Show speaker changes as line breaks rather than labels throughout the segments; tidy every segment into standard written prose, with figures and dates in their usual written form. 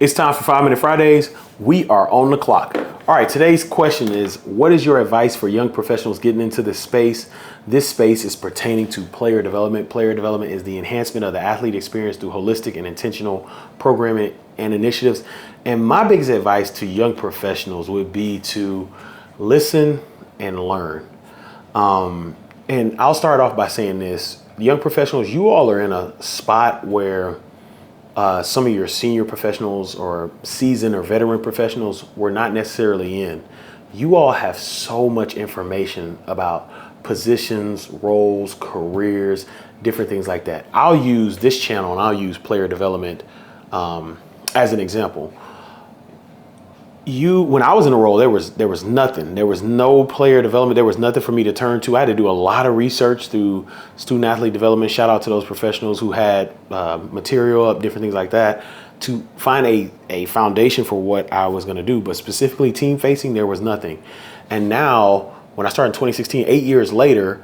It's time for 5 Minute Fridays. We are on the clock. All right, today's question is, what is your advice for young professionals getting into this space? This space is pertaining to player development. Player development is the enhancement of the athlete experience through holistic and intentional programming and initiatives. And my biggest advice to young professionals would be to listen and learn. And I'll start off by saying this. Young professionals, you all are in a spot where some of your senior professionals or seasoned or veteran professionals were not necessarily in. You all have so much information about positions, roles, careers, different things like that. I'll use this channel and I'll use player development as an example. When I was in a role, there was nothing. There was no player development. There was nothing for me to turn to. I had to do a lot of research through student athlete development. Shout out to those professionals who had material up, different things like that, to find a foundation for what I was going to do. But specifically team facing, there was nothing. And now, when I started in 2016, 8 years later,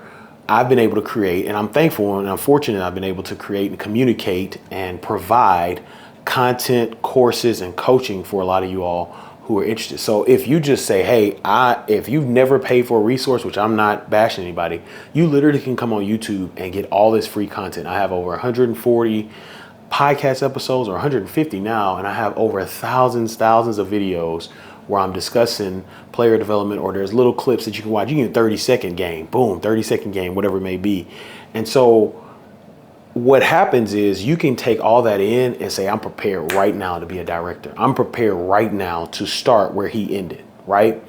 I've been able to create, and I'm thankful and I'm fortunate I've been able to create and communicate and provide content, courses, and coaching for a lot of you all who are interested. So if you just say, hey, if you've never paid for a resource, which I'm not bashing anybody, you literally can come on YouTube and get all this free content. I have over 140 podcast episodes, or 150 now, and I have over thousands of videos where I'm discussing player development, or there's little clips that you can watch. You can get a 30-second game, boom, 30-second game, whatever it may be. And so what happens is you can take all that in and say, I'm prepared right now to be a director. I'm prepared right now to start where he ended, right?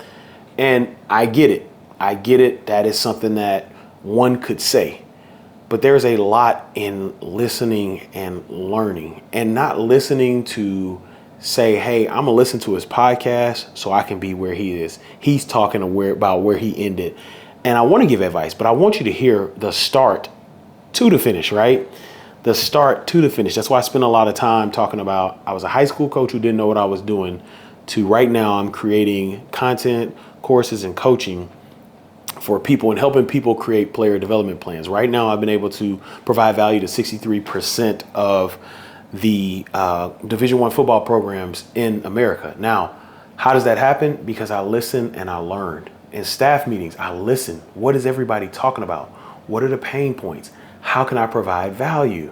And I get it. That is something that one could say. But there's a lot in listening and learning, and not listening to say, hey, I'm going to listen to his podcast so I can be where he is. He's talking about where he ended. And I want to give advice, but I want you to hear the start to the finish, right? The start to the finish. That's why I spent a lot of time talking about, I was a high school coach who didn't know what I was doing, to right now I'm creating content, courses, and coaching for people and helping people create player development plans. Right now I've been able to provide value to 63% of the Division I football programs in America. Now, how does that happen? Because I listened and I learned. In staff meetings, I listen. What is everybody talking about? What are the pain points? How can I provide value?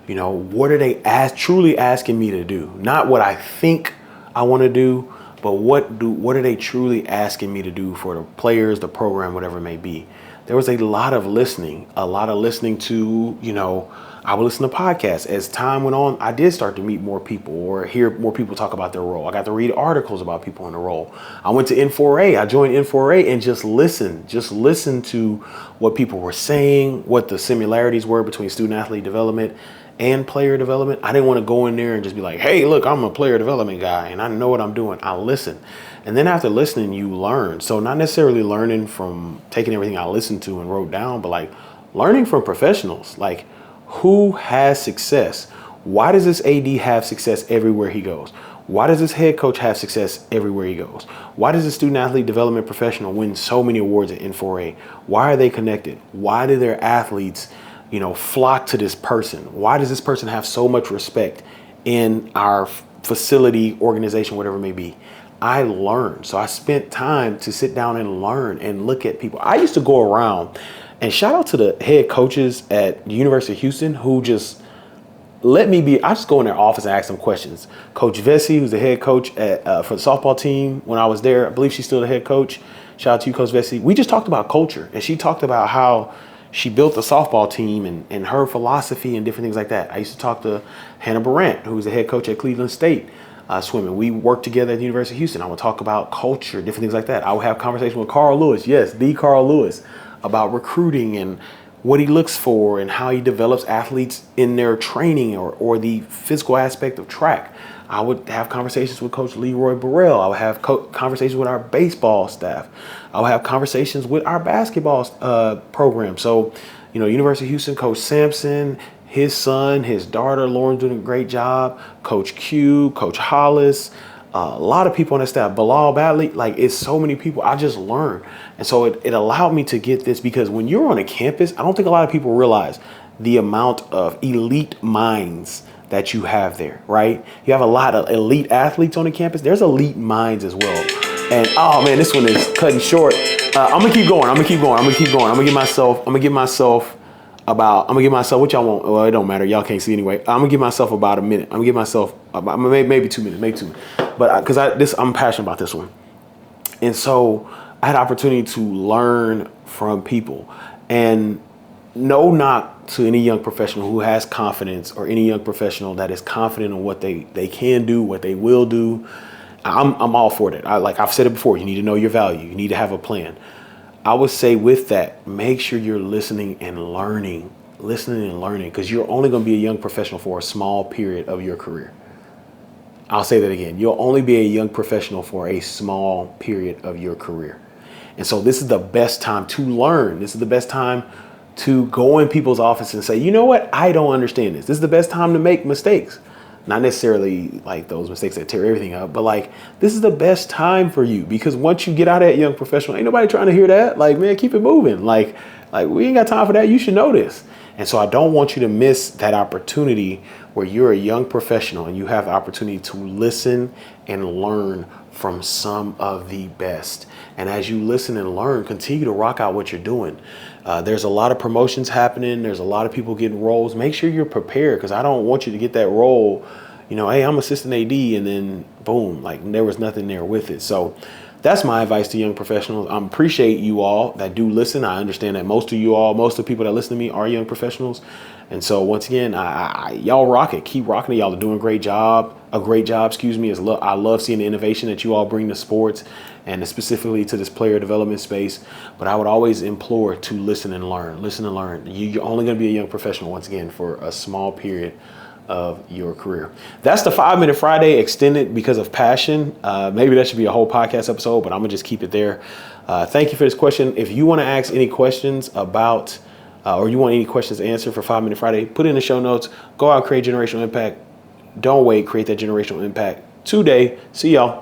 You know, what are they truly asking me to do? Not what I think I want to do, but what are they truly asking me to do for the players, the program, whatever it may be. There was a lot of listening to, I would listen to podcasts. As time went on, I did start to meet more people or hear more people talk about their role. I got to read articles about people in the role. I went to N4A. I joined N4A and just listened to what people were saying, what the similarities were between student athlete development and player development. I didn't want to go in there and just be like, hey, look, I'm a player development guy and I know what I'm doing. I listen. And then after listening, you learn. So not necessarily learning from taking everything I listened to and wrote down, but like learning from professionals. Like, who has success? Why does this AD have success everywhere he goes? Why does this head coach have success everywhere he goes? Why does the student athlete development professional win so many awards at N4A? Why are they connected? Why do their athletes, flock to this person? Why does this person have so much respect in our facility, organization, whatever it may be? I learned. So I spent time to sit down and learn and look at people. I used to go around, and shout out to the head coaches at the University of Houston who just let me I just go in their office and ask them questions. Coach Vesey, who's the head coach for the softball team when I was there, I believe she's still the head coach. Shout out to you, Coach Vesey. We just talked about culture, and she talked about how she built the softball team and her philosophy and different things like that. I used to talk to Hannah Barrant, who's the head coach at Cleveland State swimming. We worked together at the University of Houston. I would talk about culture, different things like that. I would have conversations with Carl Lewis, yes, the Carl Lewis, about recruiting and what he looks for and how he develops athletes in their training or the physical aspect of track. I would have conversations with Coach Leroy Burrell. I would have conversations with our baseball staff. I would have conversations with our basketball program. So, University of Houston, Coach Sampson, his son, his daughter, Lauren's doing a great job. Coach Q, Coach Hollis, a lot of people on the staff, Bilal Badley, like it's so many people. I just learned. And so it allowed me to get this, because when you're on a campus, I don't think a lot of people realize the amount of elite minds that you have there, right? You have a lot of elite athletes on the campus. There's elite minds as well. And oh man, this one is cutting short. I'm gonna keep going. I'm gonna give myself what y'all want. Well, it don't matter. Y'all can't see anyway. I'm gonna give myself about a minute. I'm gonna give myself about maybe 2 minutes, But because I'm passionate about this one. And so I had opportunity to learn from people, and no knock to any young professional who has confidence, or any young professional that is confident in what they can do, what they will do. I'm all for that. Like I've said it before, you need to know your value. You need to have a plan. I would say with that, make sure you're listening and learning, because you're only going to be a young professional for a small period of your career. I'll say that again. You'll only be a young professional for a small period of your career. And so this is the best time to learn. This is the best time to go in people's office and say, you know what? I don't understand this. This is the best time to make mistakes. Not necessarily like those mistakes that tear everything up, but like this is the best time for you, because once you get out of that young professional, ain't nobody trying to hear that. Like, man, keep it moving. Like we ain't got time for that. You should know this. And so I don't want you to miss that opportunity where you're a young professional and you have the opportunity to listen and learn from some of the best. And as you listen and learn, continue to rock out what you're doing. There's a lot of promotions happening. There's a lot of people getting roles. Make sure you're prepared, because I don't want you to get that role, hey, I'm assistant AD, and then boom, like there was nothing there with it. So that's my advice to young professionals. I appreciate you all that do listen. I understand that most of the people that listen to me are young professionals. And so once again, y'all rock it. Keep rocking it. Y'all are doing a great job. I love seeing the innovation that you all bring to sports, and specifically to this player development space. But I would always implore to listen and learn. You're only going to be a young professional, once again, for a small period of your career. That's the 5 Minute Friday extended because of passion. Maybe that should be a whole podcast episode, but I'm gonna just keep it there. Thank you for this question. If you want to ask any questions about, or you want any questions answered for 5 Minute Friday, put it in the show notes. Go out and create generational impact. Don't wait. Create that generational impact today. See y'all.